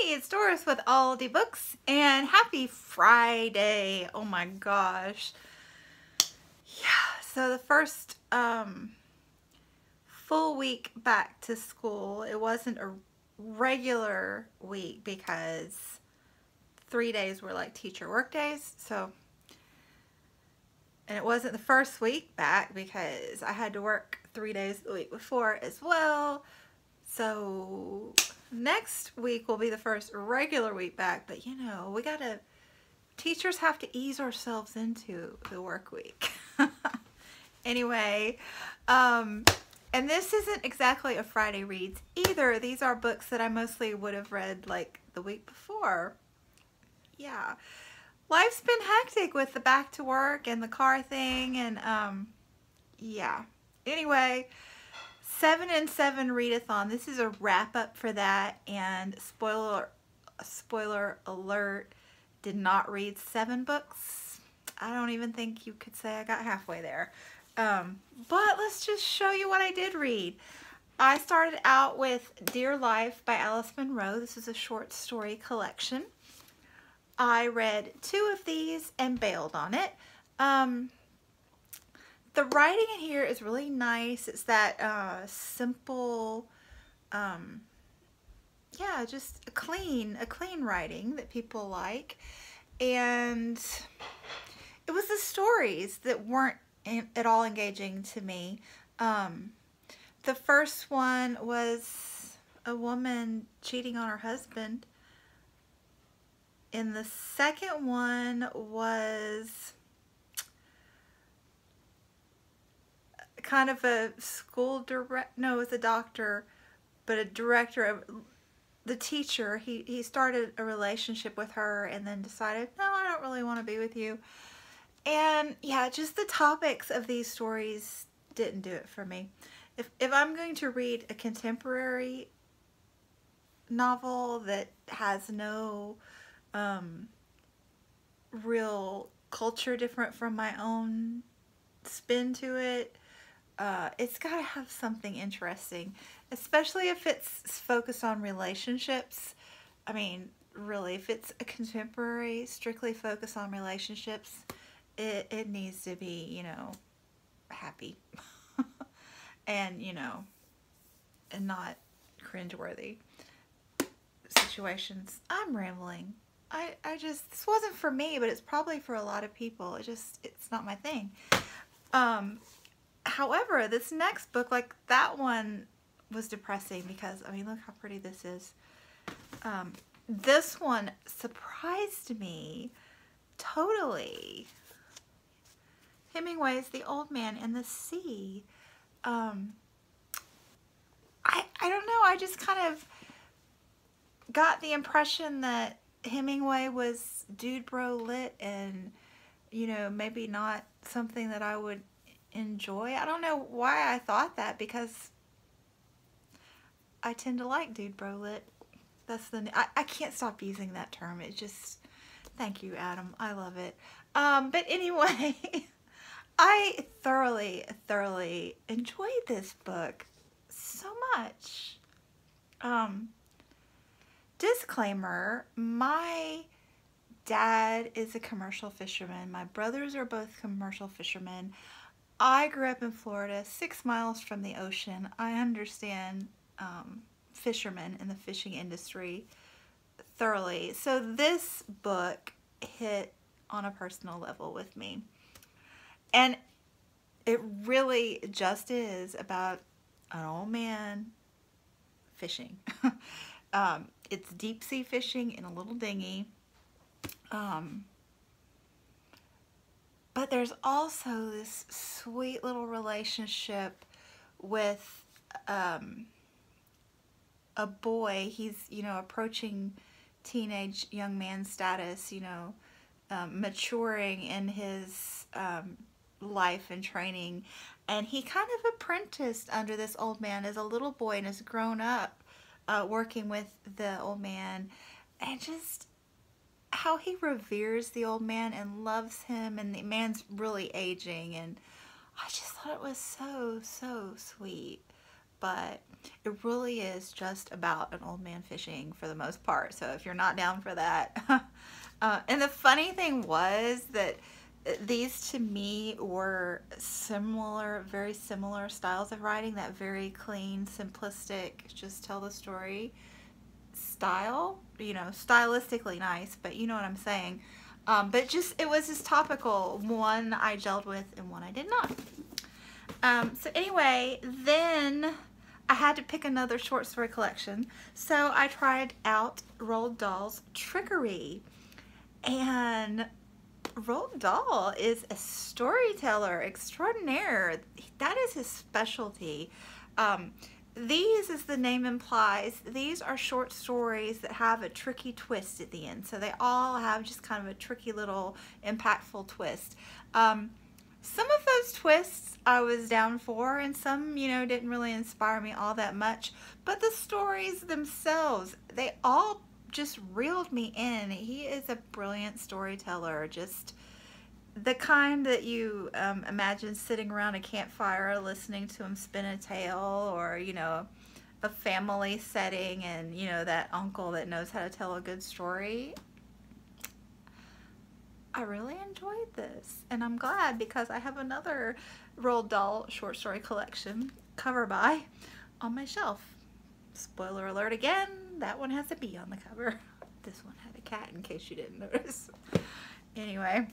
It's Doris with All the Books, and happy Friday. Oh my gosh. Yeah, so the first full week back to school, it wasn't a regular week because 3 days were like teacher work days. And it wasn't the first week back because I had to work 3 days the week before as well. So next week will be the first regular week back, but you know, teachers have to ease ourselves into the work week. Anyway, and this isn't exactly a Friday Reads either. These are books that I mostly would have read like the week before. Yeah. Life's been hectic with the back to work and the car thing, and yeah. Anyway, 7 and 7 readathon. This is a wrap up for that, and spoiler alert, did not read 7 books. I don't even think you could say I got halfway there. But let's just show you what I did read. I started out with Dear Life by Alice Munro. This is a short story collection. I read 2 of these and bailed on it. The writing in here is really nice. It's that simple, yeah, just a clean writing that people like. And it was the stories that weren't at all engaging to me. The first one was a woman cheating on her husband. And the second one was kind of a no, it was a doctor, but a director of the teacher. He started a relationship with her and then decided, no, I don't really want to be with you. And yeah, just the topics of these stories didn't do it for me. If I'm going to read a contemporary novel that has no real culture different from my own spin to it, it's got to have something interesting, especially if it's focused on relationships. I mean, really, if it's a contemporary, strictly focused on relationships, it needs to be, you know, happy and, you know, and not cringeworthy situations. I'm rambling. I just, this wasn't for me, but it's probably for a lot of people. It's not my thing. However, this next book, like that one was depressing because, I mean, look how pretty this is. This one surprised me totally. Hemingway's The Old Man and the Sea. I don't know, I just kind of got the impression that Hemingway was dude bro lit and, you know, maybe not something that I would enjoy. I don't know why I thought that, because I tend to like dude bro lit. That's I can't stop using that term. It just, thank you, Adam. I love it. But anyway, I thoroughly enjoyed this book so much. Disclaimer, my dad is a commercial fisherman. My brothers are both commercial fishermen. I grew up in Florida, 6 miles from the ocean. I understand fishermen in the fishing industry thoroughly. So this book hit on a personal level with me. And it really just is about an old man fishing. It's deep sea fishing in a little dinghy. But there's also this sweet little relationship with a boy. He's, you know, approaching teenage young man status, you know, maturing in his life and training. And he kind of apprenticed under this old man as a little boy and has grown up working with the old man. And just how he reveres the old man and loves him, and the man's really aging, and I just thought it was so sweet. but it really is just about an old man fishing for the most part. So if you're not down for that, and the funny thing was that these to me were similar, very similar styles of writing, that very clean, simplistic, just tell the story style, you know, stylistically nice, but you know what I'm saying. But just, it was just topical. One I gelled with and one I did not. So anyway, then I had to pick another short story collection. So I tried out Roald Dahl's Trickery. And Roald Dahl is a storyteller extraordinaire. That is his specialty. These, as the name implies, these are short stories that have a tricky twist at the end. So they all have just kind of a tricky little impactful twist. Some of those twists I was down for, and some, you know, didn't really inspire me all that much. But the stories themselves, they all just reeled me in. He is a brilliant storyteller, just the kind that you imagine sitting around a campfire listening to him spin a tale, or, you know, a family setting, and, you know, that uncle that knows how to tell a good story. I really enjoyed this, and I'm glad, because I have another Roald Dahl short story collection, cover by, on my shelf. Spoiler alert again, that one has a bee on the cover. This one had a cat, in case you didn't notice. Anyway,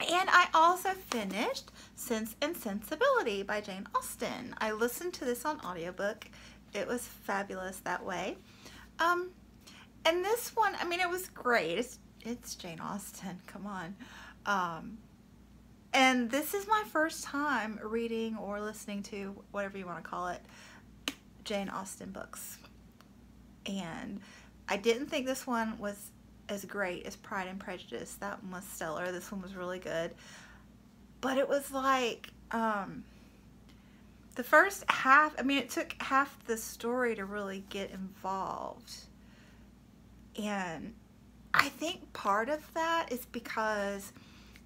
and I also finished Sense and Sensibility by Jane Austen. I listened to this on audiobook. It was fabulous that way. And this one, I mean, it was great. It's Jane Austen, come on. And this is my first time reading or listening to, whatever you want to call it, Jane Austen books. And I didn't think this one was as great as Pride and Prejudice. That one was stellar. This one was really good. But it was like, the first half, I mean, it took half the story to really get involved. And I think part of that is because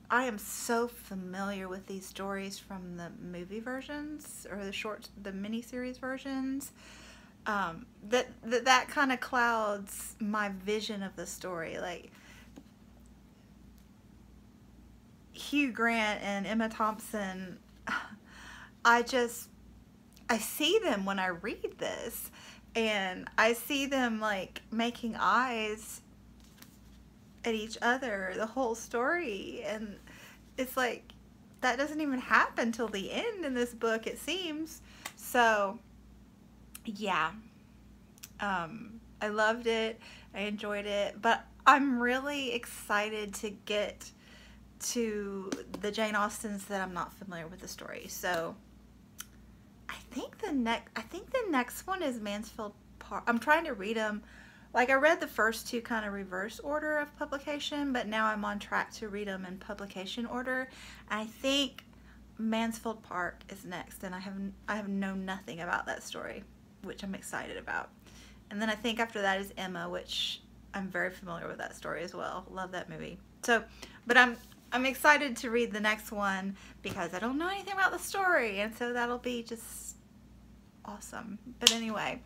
I am so familiar with these stories from the movie versions, or the miniseries versions, that kind of clouds my vision of the story. Like, Hugh Grant and Emma Thompson, I see them when I read this, and I see them like making eyes at each other the whole story, and it's like that doesn't even happen till the end in this book, it seems. So yeah, I loved it, I enjoyed it, but I'm really excited to get to the Jane Austens that I'm not familiar with the story. So I think the next one is Mansfield Park. I'm trying to read them. Like, I read the first two kind of reverse order of publication, but now I'm on track to read them in publication order. I think Mansfield Park is next, and I have known nothing about that story, which I'm excited about. And then I think after that is Emma, which I'm very familiar with that story as well. Love that movie. So, but I'm excited to read the next one because I don't know anything about the story, and so that'll be just awesome. But anyway,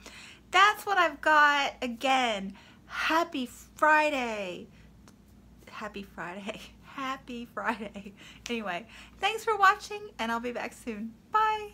that's what I've got. Again, happy Friday. Happy Friday. Happy Friday. Anyway, thanks for watching, and I'll be back soon. Bye.